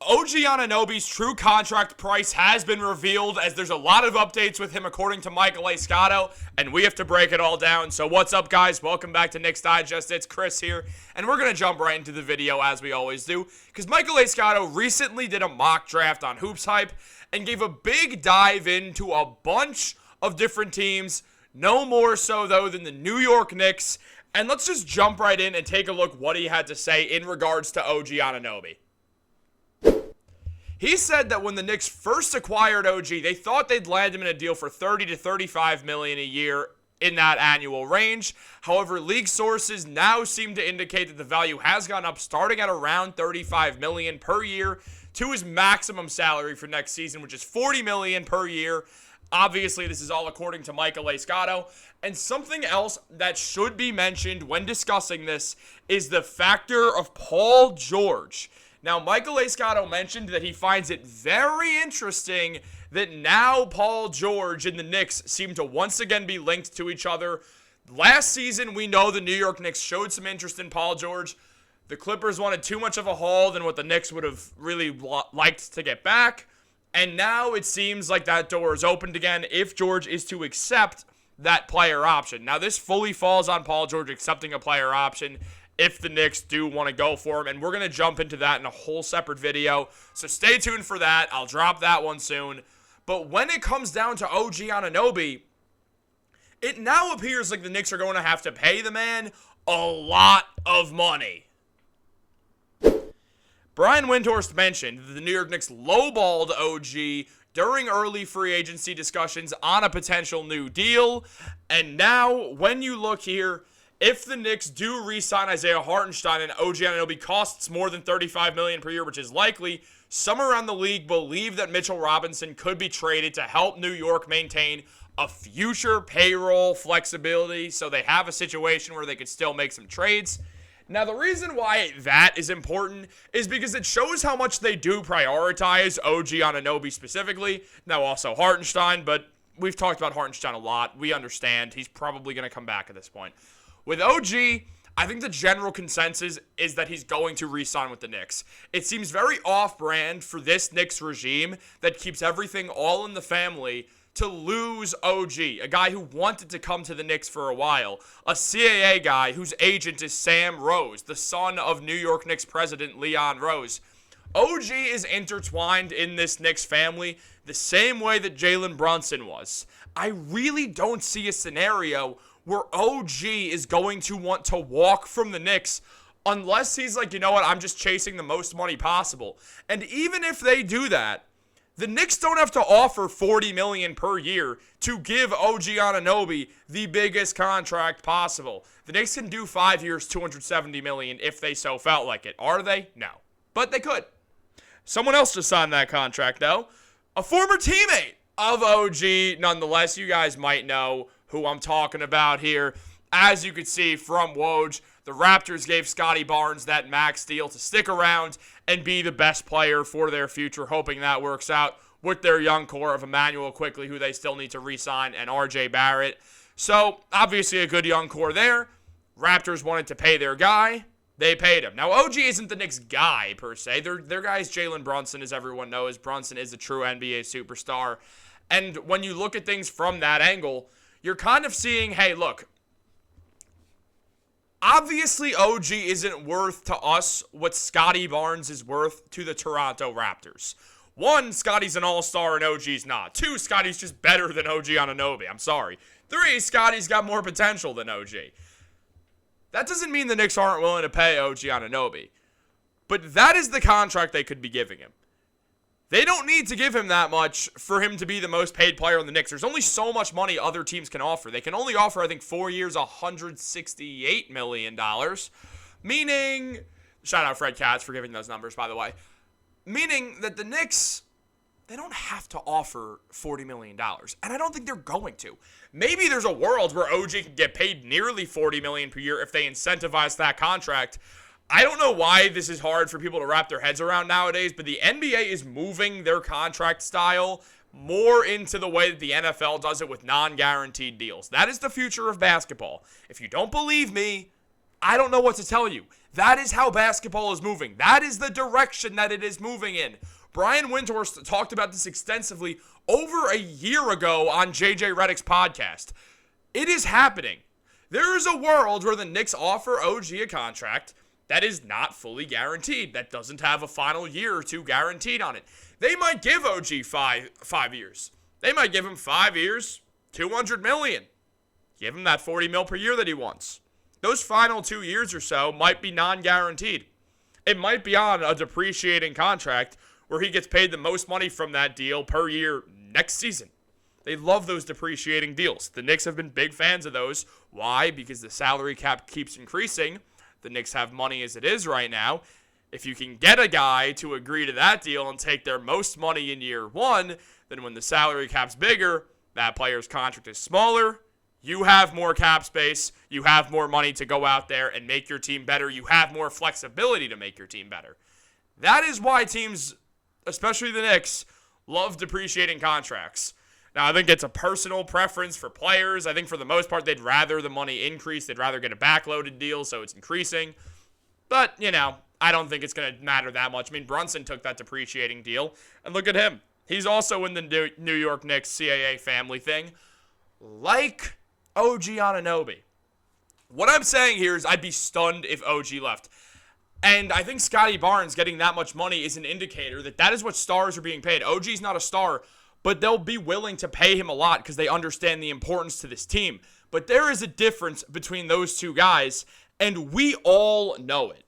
OG Anunoby's true contract price has been revealed, as there's a lot of updates with him according to Michael A. Scotto, and we have to break it all down. So what's up, guys? Welcome back to Knicks Digest. It's Chris here, and we're going to jump right into the video as we always do, because Michael A. Scotto recently did a mock draft on Hoops Hype and gave a big dive into a bunch of different teams, no more so, though, than the New York Knicks. And let's just jump right in and take a look what he had to say in regards to OG Anunoby. He said that when the Knicks first acquired OG, they thought they'd land him in a deal for $30 to $35 million a year in that annual range. However, league sources now seem to indicate that the value has gone up, starting at around $35 million per year to his maximum salary for next season, which is $40 million per year. Obviously, this is all according to Michael A. Scotto. And something else that should be mentioned when discussing this is the factor of Paul George. Now, Michael A. Scotto mentioned that he finds it very interesting that now Paul George and the Knicks seem to once again be linked to each other. Last season, we know the New York Knicks showed some interest in Paul George. The Clippers wanted too much of a haul than what the Knicks would have really liked to get back. And now it seems like that door is opened again if George is to accept that player option. Now, this fully falls on Paul George accepting a player option if the Knicks do want to go for him, and we're going to jump into that in a whole separate video, so stay tuned for that. I'll drop that one soon. But when it comes down to OG Anunoby, it now appears like the Knicks are going to have to pay the man a lot of money. Brian Windhorst mentioned that the New York Knicks lowballed OG during early free agency discussions on a potential new deal, and now when you look here, if the Knicks do re-sign Isaiah Hartenstein and OG Anunoby costs more than $35 million per year, which is likely, some around the league believe that Mitchell Robinson could be traded to help New York maintain a future payroll flexibility so they have a situation where they could still make some trades. Now, the reason why that is important is because it shows how much they do prioritize OG Anunoby specifically. Now, also Hartenstein, but we've talked about Hartenstein a lot. We understand. He's probably going to come back at this point. With OG, I think the general consensus is that he's going to re-sign with the Knicks. It seems very off-brand for this Knicks regime that keeps everything all in the family to lose OG, a guy who wanted to come to the Knicks for a while, a CAA guy whose agent is Sam Rose, the son of New York Knicks president Leon Rose. OG is intertwined in this Knicks family the same way that Jalen Brunson was. I really don't see a scenario where OG is going to want to walk from the Knicks unless he's like, you know what, I'm just chasing the most money possible. And even if they do that, the Knicks don't have to offer $40 million per year to give OG Anunoby the biggest contract possible. The Knicks can do 5 years, $270 million if they so felt like it. Are they? No. But they could. Someone else just signed that contract, though. A former teammate of OG, nonetheless. You guys might know who I'm talking about here. As you can see from Woj, the Raptors gave Scotty Barnes that max deal to stick around and be the best player for their future, hoping that works out with their young core of Emmanuel Quickley, who they still need to re-sign, and RJ Barrett. So, obviously a good young core there. Raptors wanted to pay their guy. They paid him. Now, OG isn't the Knicks guy, per se. Their guy is Jalen Brunson, as everyone knows. Brunson is a true NBA superstar. And when you look at things from that angle, you're kind of seeing, hey, look, obviously OG isn't worth to us what Scotty Barnes is worth to the Toronto Raptors. One, Scotty's an all-star and OG's not. Two, Scotty's just better than OG Anunoby. I'm sorry. Three, Scotty's got more potential than OG. That doesn't mean the Knicks aren't willing to pay OG Anunoby. But that is the contract they could be giving him. They don't need to give him that much for him to be the most paid player on the Knicks. There's only so much money other teams can offer. They can only offer, I think, 4 years, $168 million. Meaning, shout out Fred Katz for giving those numbers, by the way. Meaning that the Knicks, they don't have to offer $40 million. And I don't think they're going to. Maybe there's a world where OG can get paid nearly $40 million per year if they incentivize that contract. I don't know why this is hard for people to wrap their heads around nowadays, but the NBA is moving their contract style more into the way that the NFL does it with non-guaranteed deals. That is the future of basketball. If you don't believe me, I don't know what to tell you. That is how basketball is moving. That is the direction that it is moving in. Brian Windhorst talked about this extensively over a year ago on JJ Redick's podcast. It is happening. There is a world where the Knicks offer OG a contract that is not fully guaranteed, that doesn't have a final year or two guaranteed on it. They might give OG five years. They might give him 5 years, $200 million. Give him that $40 million per year that he wants. Those final 2 years or so might be non-guaranteed. It might be on a depreciating contract where he gets paid the most money from that deal per year next season. They love those depreciating deals. The Knicks have been big fans of those. Why? Because the salary cap keeps increasing. The Knicks have money as it is right now. If you can get a guy to agree to that deal and take their most money in year one, then when the salary cap's bigger, that player's contract is smaller. You have more cap space. You have more money to go out there and make your team better. You have more flexibility to make your team better. That is why teams, especially the Knicks, love depreciating contracts. Now, I think it's a personal preference for players. I think for the most part, they'd rather the money increase. They'd rather get a backloaded deal, so it's increasing. But, I don't think it's going to matter that much. I mean, Brunson took that depreciating deal, and look at him. He's also in the New York Knicks CAA family thing, like OG Anunoby. What I'm saying here is I'd be stunned if OG left. And I think Scotty Barnes getting that much money is an indicator that is what stars are being paid. OG's not a star, but they'll be willing to pay him a lot because they understand the importance to this team. But there is a difference between those two guys, and we all know it.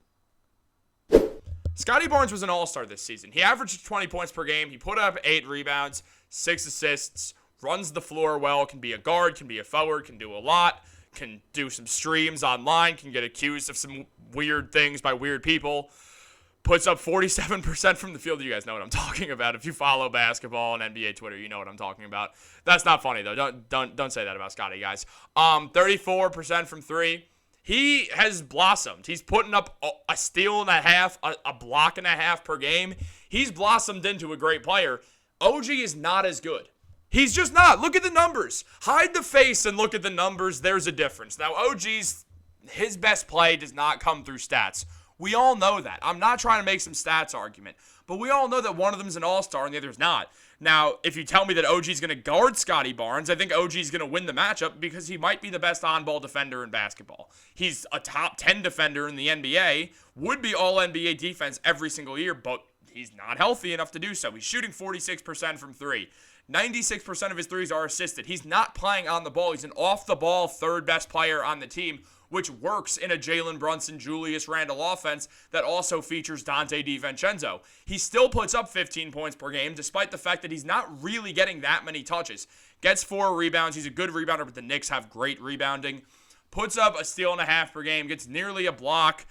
Scotty Barnes was an all-star this season. He averaged 20 points per game. He put up 8 rebounds, 6 assists, runs the floor well, can be a guard, can be a forward, can do a lot, can do some streams online, can get accused of some weird things by weird people. Puts up 47% from the field. You guys know what I'm talking about. If you follow basketball and NBA Twitter, you know what I'm talking about. That's not funny, though. Don't say that about Scotty, guys. 34% from 3. He has blossomed. He's putting up a steal and a half, a block and a half per game. He's blossomed into a great player. OG is not as good. He's just not. Look at the numbers. Hide the face and look at the numbers. There's a difference. Now, his best play does not come through stats. We all know that. I'm not trying to make some stats argument, but we all know that one of them is an all-star and the other is not. Now, if you tell me that OG is going to guard Scotty Barnes, I think OG is going to win the matchup because he might be the best on-ball defender in basketball. He's a top 10 defender in the NBA, would be all-NBA defense every single year, but he's not healthy enough to do so. He's shooting 46% from 3. 96% of his threes are assisted. He's not playing on the ball. He's an off-the-ball third-best player on the team, which works in a Jalen Brunson, Julius Randle offense that also features Dante DiVincenzo. He still puts up 15 points per game, despite the fact that he's not really getting that many touches. Gets 4 rebounds. He's a good rebounder, but the Knicks have great rebounding. Puts up a steal and a half per game. Gets nearly a block.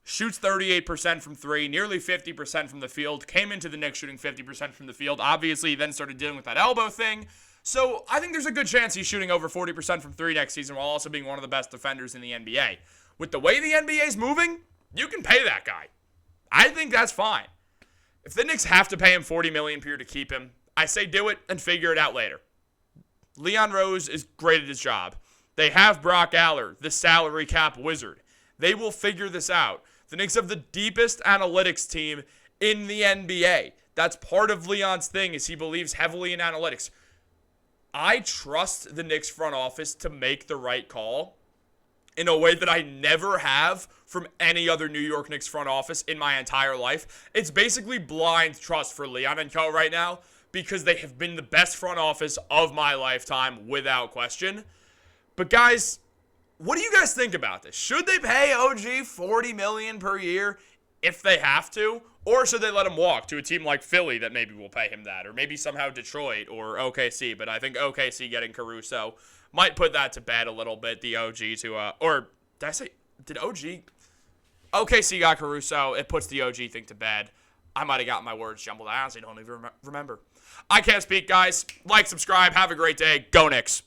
Shoots 38% from 3, nearly 50% from the field. Came into the Knicks shooting 50% from the field. Obviously, he then started dealing with that elbow thing. So I think there's a good chance he's shooting over 40% from 3 next season while also being one of the best defenders in the NBA. With the way the NBA is moving, you can pay that guy. I think that's fine. If the Knicks have to pay him $40 million per year to keep him, I say do it and figure it out later. Leon Rose is great at his job. They have Brock Aller, the salary cap wizard. They will figure this out. The Knicks have the deepest analytics team in the NBA. That's part of Leon's thing, is he believes heavily in analytics. I trust the Knicks front office to make the right call in a way that I never have from any other New York Knicks front office in my entire life. It's basically blind trust for Leon and co right now because they have been the best front office of my lifetime without question. But guys, what do you guys think about this? Should they pay OG $40 million per year if they have to? Or should they let him walk to a team like Philly that maybe will pay him that? Or maybe somehow Detroit or OKC. But I think OKC getting Caruso might put that to bed a little bit, the OG to, or did I say, did OG? OKC got Caruso. It puts the OG thing to bed. I might have gotten my words jumbled. I honestly don't even remember. I can't speak, guys. Like, subscribe. Have a great day. Go Knicks.